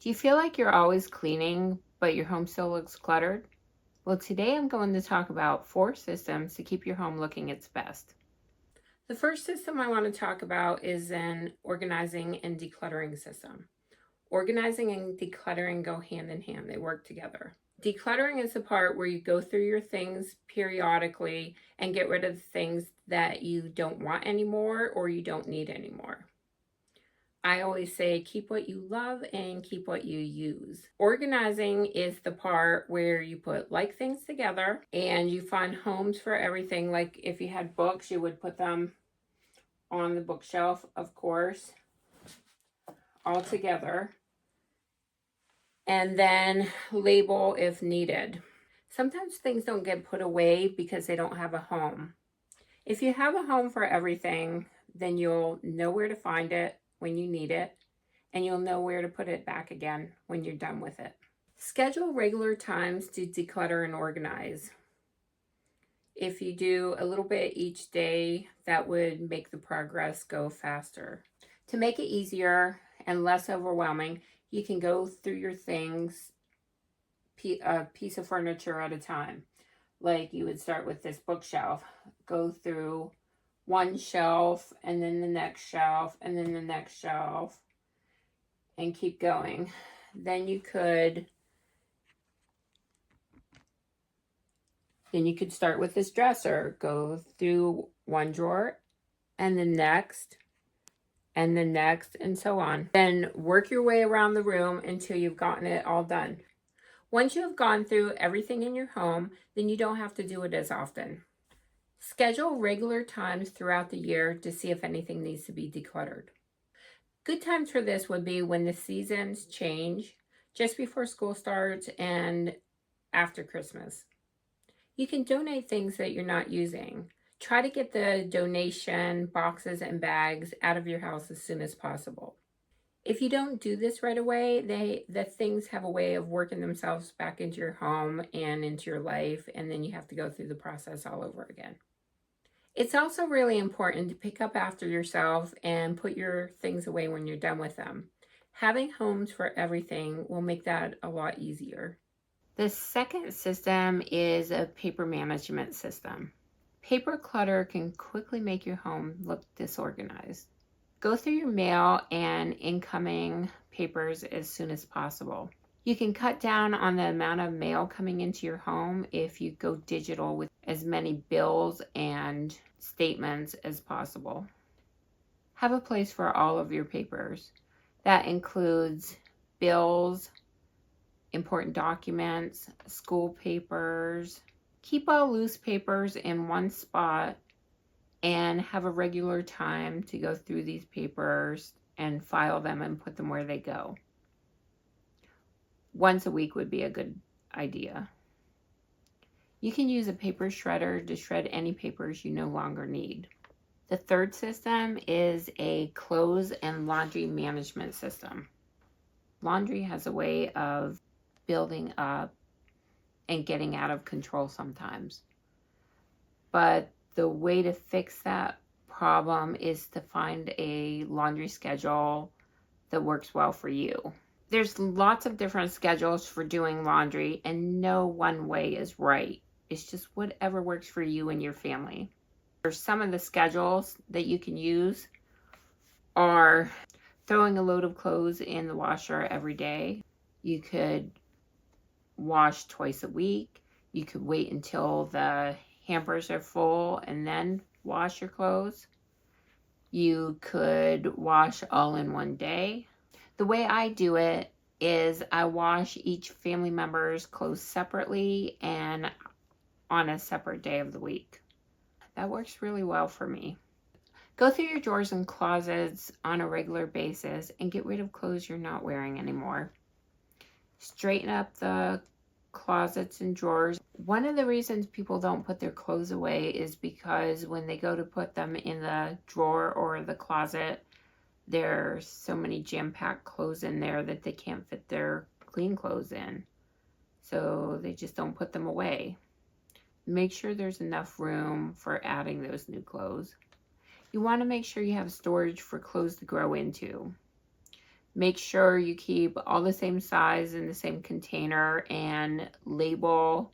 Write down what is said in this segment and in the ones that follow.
Do you feel like you're always cleaning, but your home still looks cluttered? Well, today I'm going to talk about 4 systems to keep your home looking its best. The first system I want to talk about is an organizing and decluttering system. Organizing and decluttering go hand in hand, they work together. Decluttering is the part where you go through your things periodically and get rid of the things that you don't want anymore or you don't need anymore. I always say keep what you love and keep what you use. Organizing is the part where you put like things together and you find homes for everything. Like if you had books, you would put them on the bookshelf, of course, all together, and then label if needed. Sometimes things don't get put away because they don't have a home. If you have a home for everything, then you'll know where to find it when you need it, and you'll know where to put it back again when you're done with it. Schedule regular times to declutter and organize. If you do a little bit each day, that would make the progress go faster. To make it easier and less overwhelming, you can go through your things a piece of furniture at a time. Like you would start with this bookshelf, go through one shelf and then the next shelf and then the next shelf and keep going. Then you could start with this dresser, go through one drawer and the next and the next and so on. Then work your way around the room until you've gotten it all done. Once you have gone through everything in your home, then you don't have to do it as often. Schedule regular times throughout the year to see if anything needs to be decluttered. Good times for this would be when the seasons change, just before school starts and after Christmas. You can donate things that you're not using. Try to get the donation boxes and bags out of your house as soon as possible. If you don't do this right away, the things have a way of working themselves back into your home and into your life, and then you have to go through the process all over again. It's also really important to pick up after yourself and put your things away when you're done with them. Having homes for everything will make that a lot easier. The second system is a paper management system. Paper clutter can quickly make your home look disorganized. Go through your mail and incoming papers as soon as possible. You can cut down on the amount of mail coming into your home if you go digital with as many bills and statements as possible. Have a place for all of your papers. That includes bills, important documents, school papers. Keep all loose papers in one spot and have a regular time to go through these papers and file them and put them where they go. Once a week would be a good idea. You can use a paper shredder to shred any papers you no longer need. The third system is a clothes and laundry management system. Laundry has a way of building up and getting out of control sometimes. But the way to fix that problem is to find a laundry schedule that works well for you. There's lots of different schedules for doing laundry, and no one way is right. It's just whatever works for you and your family. There's some of the schedules that you can use are throwing a load of clothes in the washer every day. You could wash twice a week. You could wait until the hampers are full and then wash your clothes. You could wash all in one day. The way I do it is I wash each family member's clothes separately and on a separate day of the week. That works really well for me. Go through your drawers and closets on a regular basis and get rid of clothes you're not wearing anymore. Straighten up the closets and drawers. One of the reasons people don't put their clothes away is because when they go to put them in the drawer or the closet, there's so many jam-packed clothes in there that they can't fit their clean clothes in. So they just don't put them away. Make sure there's enough room for adding those new clothes. You want to make sure you have storage for clothes to grow into. Make sure you keep all the same size in the same container and label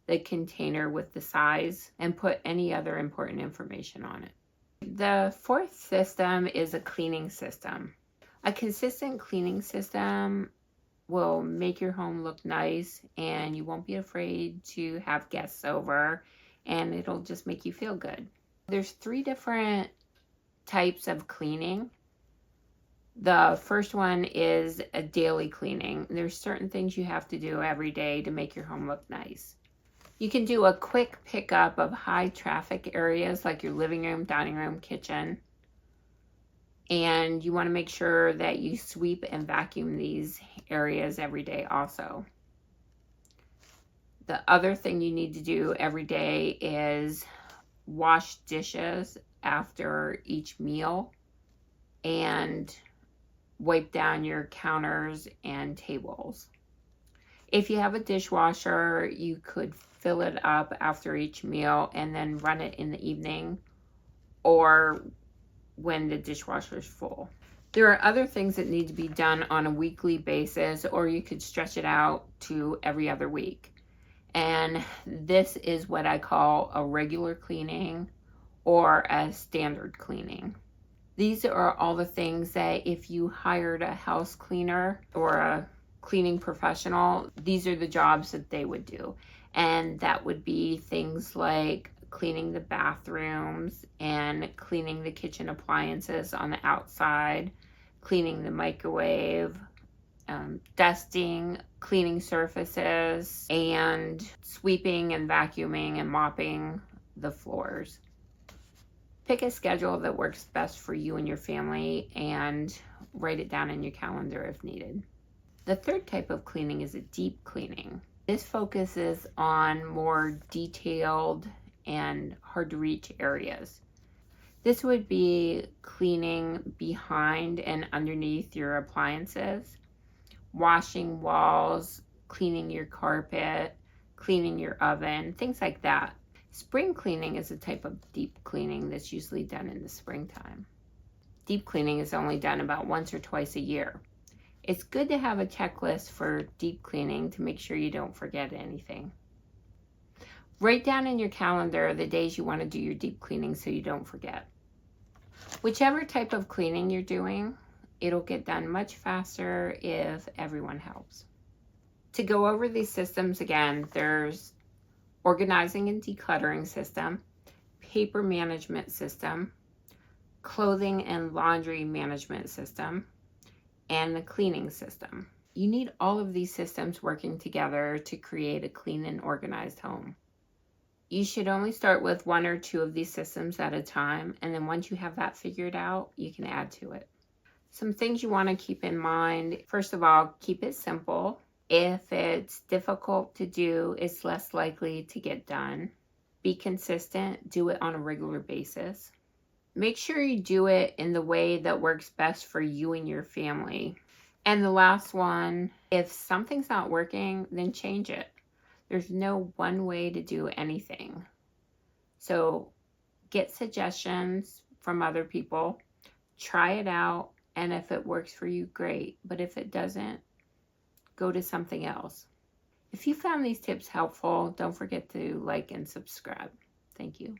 the container with the size and put any other important information on it. The fourth system is a cleaning system. A consistent cleaning system will make your home look nice, and you won't be afraid to have guests over, and it'll just make you feel good. There's 3 different types of cleaning. The first one is a daily cleaning. There's certain things you have to do every day to make your home look nice. You can do a quick pickup of high traffic areas like your living room, dining room, kitchen. And you want to make sure that you sweep and vacuum these areas every day also. The other thing you need to do every day is wash dishes after each meal and wipe down your counters and tables. If you have a dishwasher, you could fill it up after each meal and then run it in the evening or when the dishwasher is full. There are other things that need to be done on a weekly basis, or you could stretch it out to every other week. And this is what I call a regular cleaning or a standard cleaning. These are all the things that if you hired a house cleaner or a cleaning professional, these are the jobs that they would do. And that would be things like cleaning the bathrooms and cleaning the kitchen appliances on the outside, cleaning the microwave, dusting, cleaning surfaces, and sweeping and vacuuming and mopping the floors. Pick a schedule that works best for you and your family and write it down in your calendar if needed. The third type of cleaning is a deep cleaning. This focuses on more detailed and hard to reach areas. This would be cleaning behind and underneath your appliances, washing walls, cleaning your carpet, cleaning your oven, things like that. Spring cleaning is a type of deep cleaning that's usually done in the springtime. Deep cleaning is only done about once or twice a year. It's good to have a checklist for deep cleaning to make sure you don't forget anything. Write down in your calendar the days you want to do your deep cleaning so you don't forget. Whichever type of cleaning you're doing, it'll get done much faster if everyone helps. To go over these systems again, there's organizing and decluttering system, paper management system, clothing and laundry management system, and the cleaning system. You need all of these systems working together to create a clean and organized home. You should only start with 1 or 2 of these systems at a time, and then once you have that figured out, you can add to it. Some things you want to keep in mind. First of all, keep it simple. If it's difficult to do, it's less likely to get done. Be consistent. Do it on a regular basis. Make sure you do it in the way that works best for you and your family. And the last one, if something's not working, then change it. There's no one way to do anything. So get suggestions from other people, try it out, and if it works for you, great. But if it doesn't, go to something else. If you found these tips helpful, don't forget to like and subscribe. Thank you.